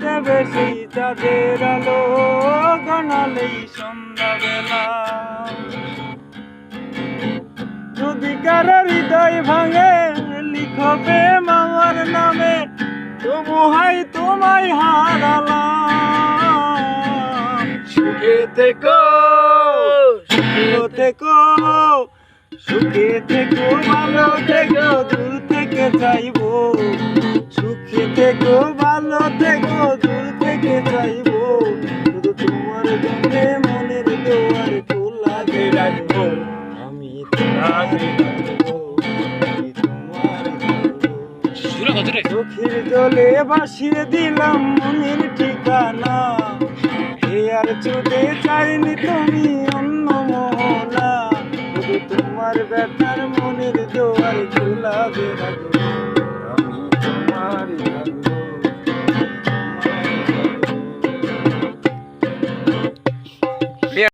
দেবে সেই চাঁদের আলো গানালেই সন্ধ্যাবেলা। যদি কারো হৃদয় ভাঙে লিখো প্রেম আমার নামে, তবু হাই তোমায় হারালাম। সুখে থেকো, সুখে থেকো, সুখে থেকো, ভালো থেকো, দূর থেকে চাইবো। সুখে থেকো, ভালো থেকো, দূর থেকে চাইবো। শুধু তোমার জন্য মনের দুয়ার খোলা রাখবো। আমি তোমার রাখবো, আমি তোমার রাখবো। চোখের জলে ভাসিয়ে দিলাম মনের ঠিকানা। এ আর ছুটে চাইনি তুমি অন্য মোহনা। শুধু তোমার ব্যথার মনের দুয়ার খোলা রাখবো।